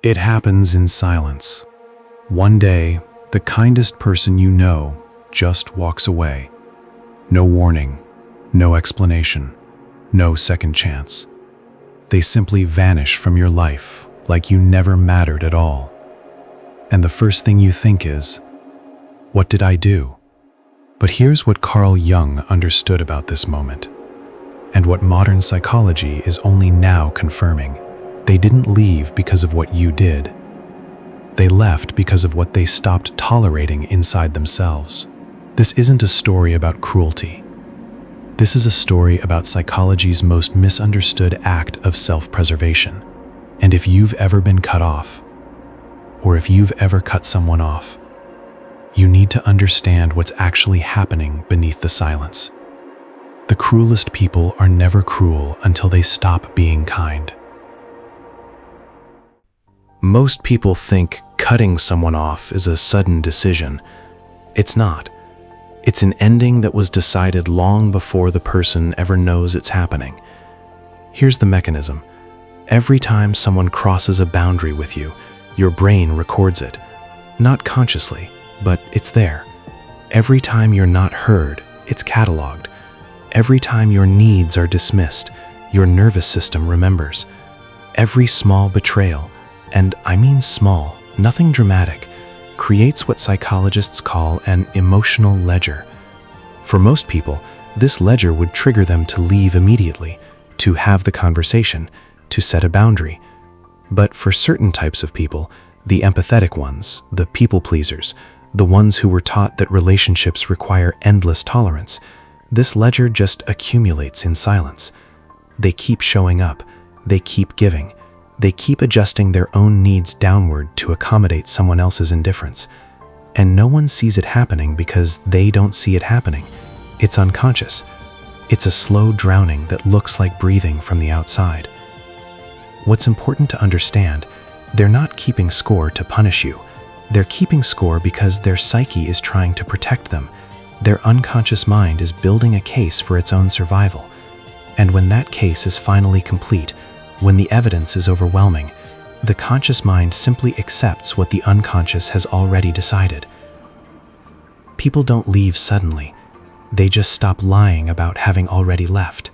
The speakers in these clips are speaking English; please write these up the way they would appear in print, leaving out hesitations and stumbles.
It happens in silence. One day, the kindest person you know just walks away. No warning, no explanation, no second chance. They simply vanish from your life like you never mattered at all. And the first thing you think is, what did I do? But here's what Carl Jung understood about this moment, and what modern psychology is only now confirming. They didn't leave because of what you did. They left because of what they stopped tolerating inside themselves. This isn't a story about cruelty. This is a story about psychology's most misunderstood act of self-preservation. And if you've ever been cut off, or if you've ever cut someone off, you need to understand what's actually happening beneath the silence. The cruelest people are never cruel until they stop being kind. Most people think cutting someone off is a sudden decision. It's not. It's an ending that was decided long before the person ever knows it's happening. Here's the mechanism. Every time someone crosses a boundary with you, your brain records it. Not consciously, but it's there. Every time you're not heard, it's cataloged. Every time your needs are dismissed, your nervous system remembers. Every small betrayal, and I mean small, nothing dramatic, creates what psychologists call an emotional ledger. For most people, this ledger would trigger them to leave immediately, to have the conversation, to set a boundary. But for certain types of people, the empathetic ones, the people pleasers, the ones who were taught that relationships require endless tolerance, this ledger just accumulates in silence. They keep showing up, they keep giving, they keep adjusting their own needs downward to accommodate someone else's indifference. And no one sees it happening because they don't see it happening. It's unconscious. It's a slow drowning that looks like breathing from the outside. What's important to understand, they're not keeping score to punish you. They're keeping score because their psyche is trying to protect them. Their unconscious mind is building a case for its own survival. And when that case is finally complete, when the evidence is overwhelming, the conscious mind simply accepts what the unconscious has already decided. People don't leave suddenly. They just stop lying about having already left.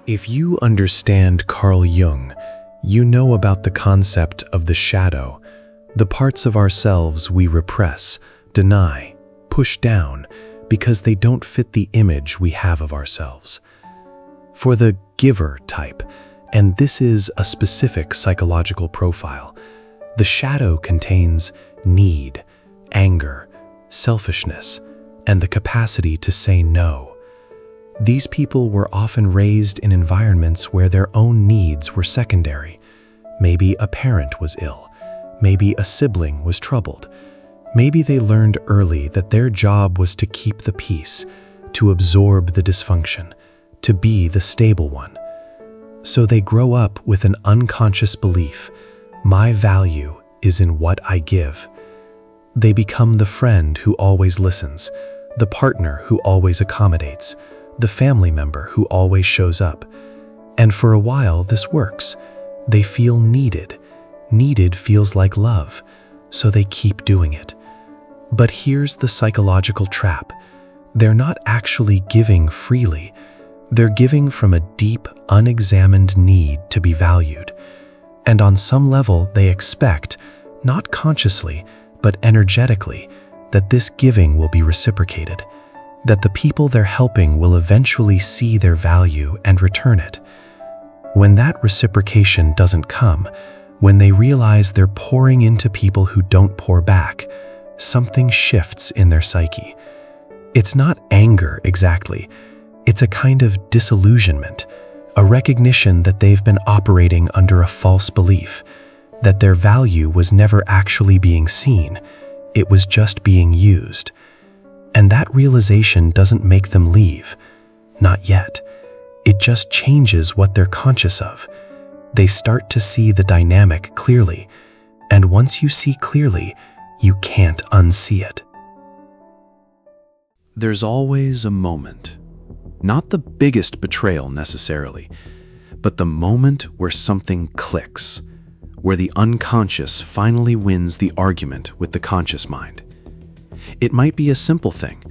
If you understand Carl Jung, you know about the concept of the shadow, the parts of ourselves we repress, deny, push down, because they don't fit the image we have of ourselves. For the giver type, and this is a specific psychological profile, the shadow contains need, anger, selfishness, and the capacity to say no. These people were often raised in environments where their own needs were secondary. Maybe a parent was ill. Maybe a sibling was troubled. Maybe they learned early that their job was to keep the peace, to absorb the dysfunction, to be the stable one. So they grow up with an unconscious belief, my value is in what I give. They become the friend who always listens, the partner who always accommodates, the family member who always shows up. And for a while this works. They feel needed. Needed feels like love, so they keep doing it. But here's the psychological trap. They're not actually giving freely. They're giving from a deep, unexamined need to be valued. And on some level, they expect, not consciously, but energetically, that this giving will be reciprocated, that the people they're helping will eventually see their value and return it. When that reciprocation doesn't come, when they realize they're pouring into people who don't pour back, something shifts in their psyche. It's not anger exactly. It's a kind of disillusionment, a recognition that they've been operating under a false belief, that their value was never actually being seen, it was just being used. And that realization doesn't make them leave, not yet. It just changes what they're conscious of. They start to see the dynamic clearly, and once you see clearly, you can't unsee it. There's always a moment. Not the biggest betrayal necessarily, but the moment where something clicks, where the unconscious finally wins the argument with the conscious mind. It might be a simple thing,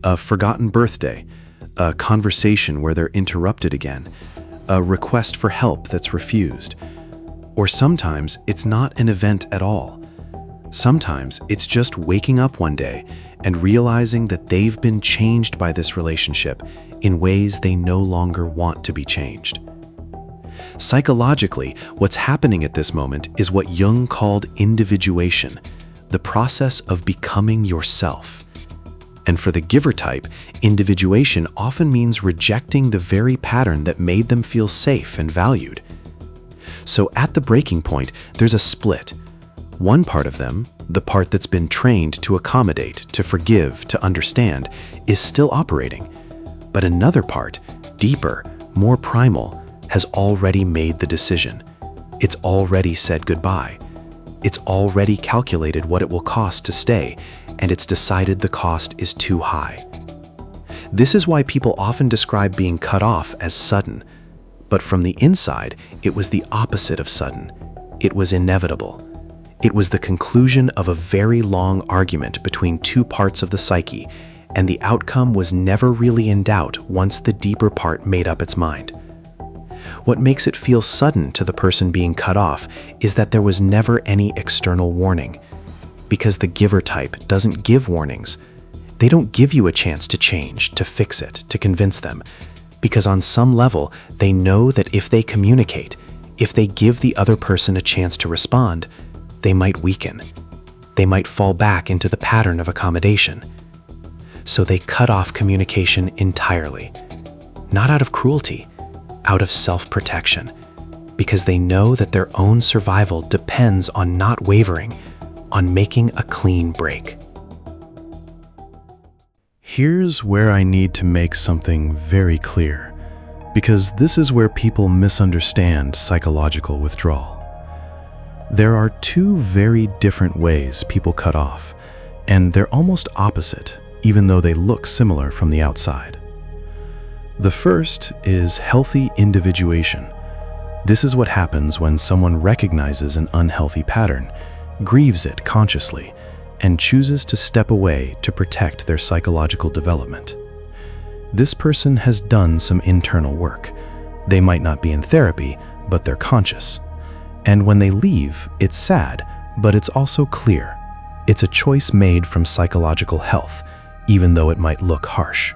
a forgotten birthday, a conversation where they're interrupted again, a request for help that's refused. Or sometimes it's not an event at all. Sometimes it's just waking up one day and realizing that they've been changed by this relationship in ways they no longer want to be changed. Psychologically, what's happening at this moment is what Jung called individuation, the process of becoming yourself. And for the giver type, individuation often means rejecting the very pattern that made them feel safe and valued. So at the breaking point, there's a split. One part of them, the part that's been trained to accommodate, to forgive, to understand, is still operating. But another part, deeper, more primal, has already made the decision. It's already said goodbye. It's already calculated what it will cost to stay, and it's decided the cost is too high. This is why people often describe being cut off as sudden. But from the inside, it was the opposite of sudden. It was inevitable. It was the conclusion of a very long argument between two parts of the psyche, and the outcome was never really in doubt once the deeper part made up its mind. What makes it feel sudden to the person being cut off is that there was never any external warning. Because the giver type doesn't give warnings. They don't give you a chance to change, to fix it, to convince them. Because on some level, they know that if they communicate, if they give the other person a chance to respond, they might weaken. They might fall back into the pattern of accommodation. So they cut off communication entirely. Not out of cruelty, out of self-protection, because they know that their own survival depends on not wavering, on making a clean break. Here's where I need to make something very clear, because this is where people misunderstand psychological withdrawal. There are two very different ways people cut off, and they're almost opposite, even though they look similar from the outside. The first is healthy individuation. This is what happens when someone recognizes an unhealthy pattern, grieves it consciously, and chooses to step away to protect their psychological development. This person has done some internal work. They might not be in therapy, but they're conscious. And when they leave, it's sad, but it's also clear. It's a choice made from psychological health, even though it might look harsh.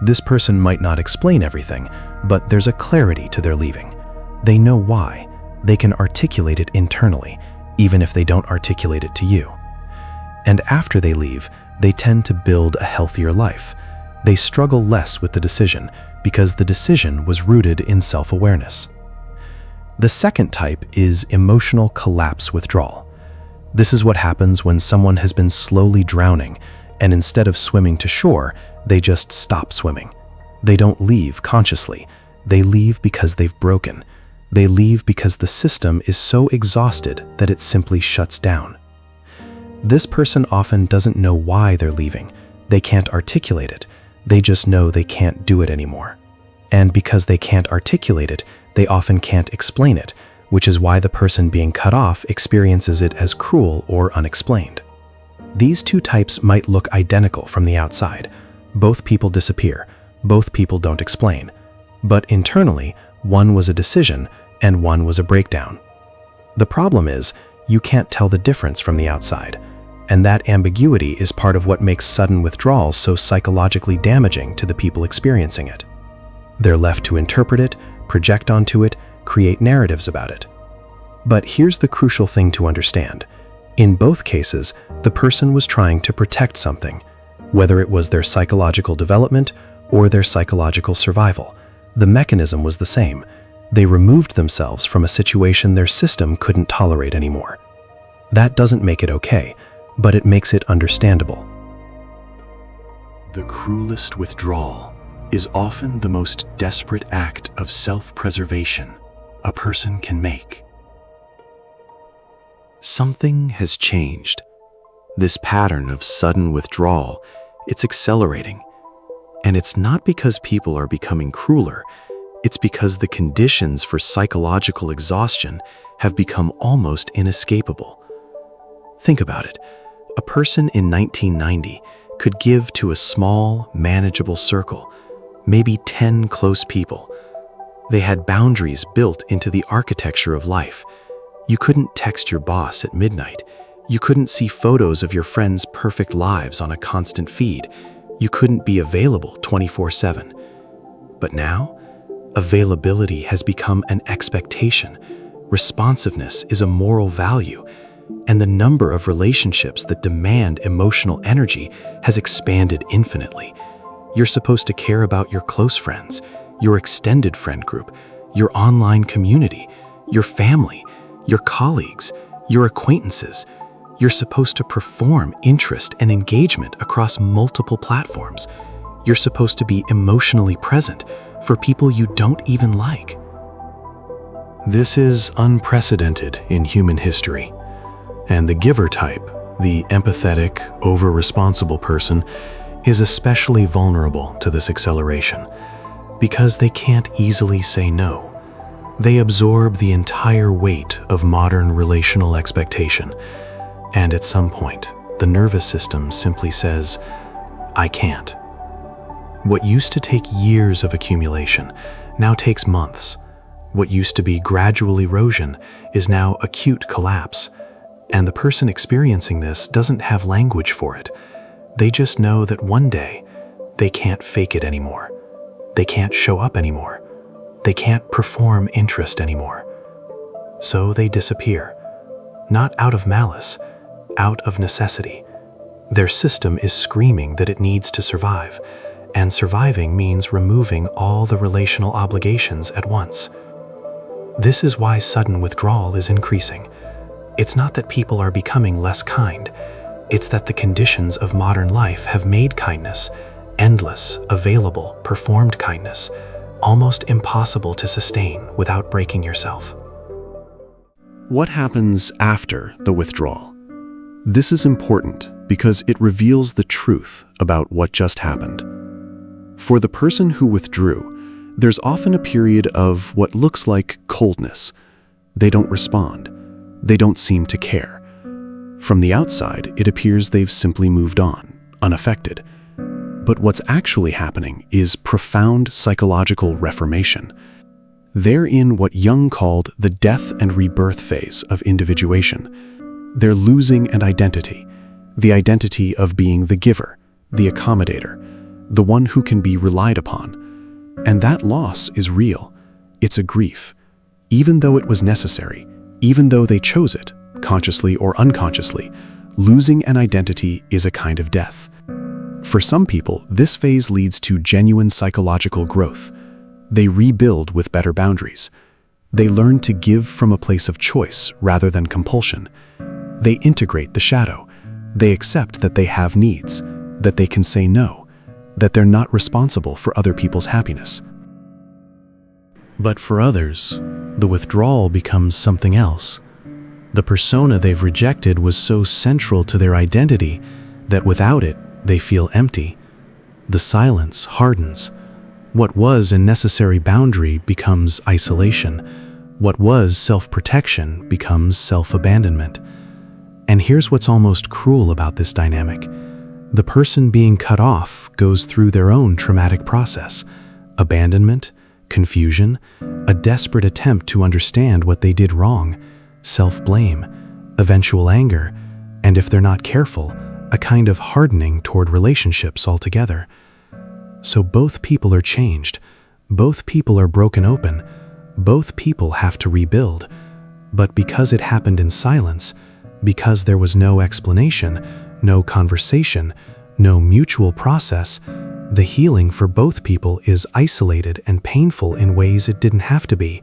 This person might not explain everything, but there's a clarity to their leaving. They know why. They can articulate it internally, even if they don't articulate it to you. And after they leave, they tend to build a healthier life. They struggle less with the decision because the decision was rooted in self-awareness. The second type is emotional collapse withdrawal. This is what happens when someone has been slowly drowning, and instead of swimming to shore, they just stop swimming. They don't leave consciously. They leave because they've broken. They leave because the system is so exhausted that it simply shuts down. This person often doesn't know why they're leaving. They can't articulate it. They just know they can't do it anymore. And because they can't articulate it, they often can't explain it, which is why the person being cut off experiences it as cruel or unexplained. These two types might look identical from the outside. Both people disappear. Both people don't explain. But internally, one was a decision and one was a breakdown. The problem is, you can't tell the difference from the outside. And that ambiguity is part of what makes sudden withdrawal so psychologically damaging to the people experiencing it. They're left to interpret it, project onto it, create narratives about it. But here's the crucial thing to understand. In both cases, the person was trying to protect something, whether it was their psychological development or their psychological survival. The mechanism was the same. They removed themselves from a situation their system couldn't tolerate anymore. That doesn't make it okay, but it makes it understandable. The cruelest withdrawal is often the most desperate act of self-preservation a person can make. Something has changed. This pattern of sudden withdrawal, it's accelerating. And it's not because people are becoming crueler, It's because the conditions for psychological exhaustion have become almost inescapable. Think about it. A person in 1990 could give to a small, manageable circle, maybe 10 close people. They had boundaries built into the architecture of life. You couldn't text your boss at midnight. You couldn't see photos of your friends' perfect lives on a constant feed. You couldn't be available 24/7. But now, availability has become an expectation. Responsiveness is a moral value, and the number of relationships that demand emotional energy has expanded infinitely. You're supposed to care about your close friends, your extended friend group, your online community, your family, your colleagues, your acquaintances. You're supposed to perform interest and engagement across multiple platforms. You're supposed to be emotionally present for people you don't even like. This is unprecedented in human history. And the giver type, the empathetic, over-responsible person, is especially vulnerable to this acceleration because they can't easily say no. They absorb the entire weight of modern relational expectation, and at some point, the nervous system simply says, "I can't." What used to take years of accumulation now takes months. What used to be gradual erosion is now acute collapse, and the person experiencing this doesn't have language for it. They just know that one day, they can't fake it anymore. They can't show up anymore. They can't perform interest anymore. So they disappear, not out of malice, out of necessity. Their system is screaming that it needs to survive, and surviving means removing all the relational obligations at once. This is why sudden withdrawal is increasing. It's not that people are becoming less kind. It's that the conditions of modern life have made kindness, endless, available, performed kindness, almost impossible to sustain without breaking yourself. What happens after the withdrawal? This is important because it reveals the truth about what just happened. For the person who withdrew, there's often a period of what looks like coldness. They don't respond. They don't seem to care. From the outside, it appears they've simply moved on, unaffected. But what's actually happening is profound psychological reformation. They're in what Jung called the death and rebirth phase of individuation. They're losing an identity, the identity of being the giver, the accommodator, the one who can be relied upon. And that loss is real. It's a grief. Even though it was necessary, even though they chose it, consciously or unconsciously, losing an identity is a kind of death. For some people, this phase leads to genuine psychological growth. They rebuild with better boundaries. They learn to give from a place of choice rather than compulsion. They integrate the shadow. They accept that they have needs, that they can say no, that they're not responsible for other people's happiness. But for others, the withdrawal becomes something else. The persona they've rejected was so central to their identity that without it, they feel empty. The silence hardens. What was a necessary boundary becomes isolation. What was self-protection becomes self-abandonment. And here's what's almost cruel about this dynamic. The person being cut off goes through their own traumatic process: abandonment, confusion, a desperate attempt to understand what they did wrong, self-blame, eventual anger, and if they're not careful, a kind of hardening toward relationships altogether. So both people are changed, both people are broken open, both people have to rebuild. But because it happened in silence, because there was no explanation, no conversation, no mutual process, the healing for both people is isolated and painful in ways it didn't have to be.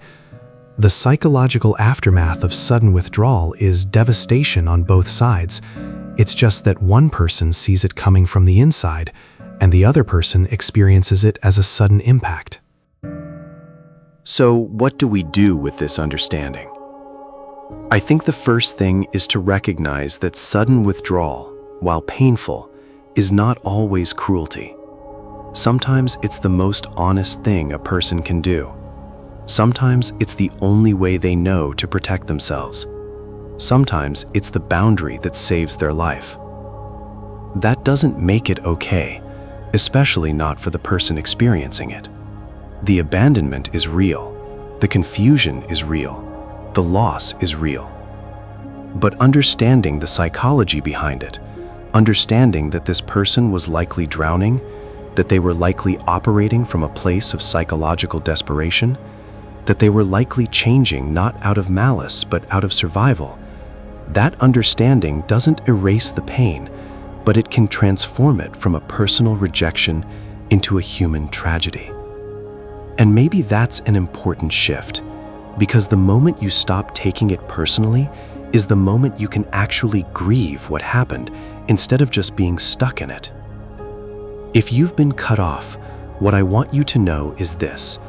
The psychological aftermath of sudden withdrawal is devastation on both sides. It's just that one person sees it coming from the inside, and the other person experiences it as a sudden impact. So, what do we do with this understanding? I think the first thing is to recognize that sudden withdrawal, while painful, is not always cruelty. Sometimes it's the most honest thing a person can do. Sometimes it's the only way they know to protect themselves. Sometimes it's the boundary that saves their life. That doesn't make it okay, especially not for the person experiencing it. The abandonment is real. The confusion is real. The loss is real. But understanding the psychology behind it, understanding that this person was likely drowning, that they were likely operating from a place of psychological desperation, that they were likely changing not out of malice but out of survival, that understanding doesn't erase the pain, but it can transform it from a personal rejection into a human tragedy. And maybe that's an important shift, because the moment you stop taking it personally is the moment you can actually grieve what happened instead of just being stuck in it. If you've been cut off, what I want you to know is this: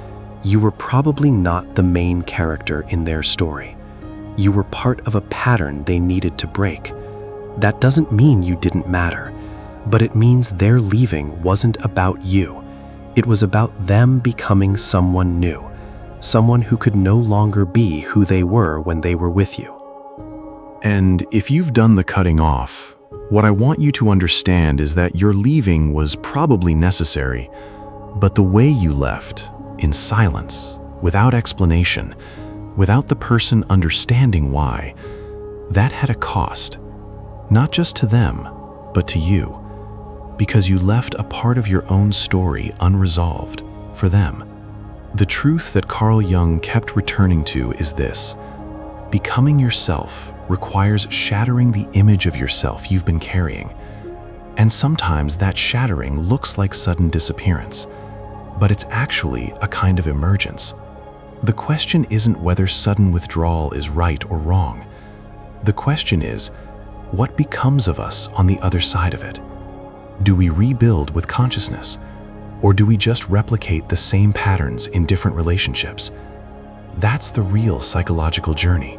you were probably not the main character in their story. You were part of a pattern they needed to break. That doesn't mean you didn't matter, but it means their leaving wasn't about you. It was about them becoming someone new, someone who could no longer be who they were when they were with you. And if you've done the cutting off, what I want you to understand is that your leaving was probably necessary, but the way you left, in silence, without explanation, without the person understanding why, that had a cost, not just to them, but to you, because you left a part of your own story unresolved for them. The truth that Carl Jung kept returning to is this: becoming yourself requires shattering the image of yourself you've been carrying. And sometimes that shattering looks like sudden disappearance, but it's actually a kind of emergence. The question isn't whether sudden withdrawal is right or wrong. The question is, what becomes of us on the other side of it? Do we rebuild with consciousness, or do we just replicate the same patterns in different relationships? That's the real psychological journey,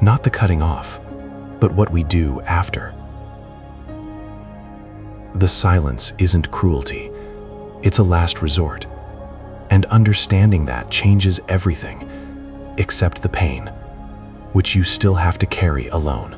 not the cutting off, but what we do after. The silence isn't cruelty, it's a last resort. And understanding that changes everything, except the pain, which you still have to carry alone.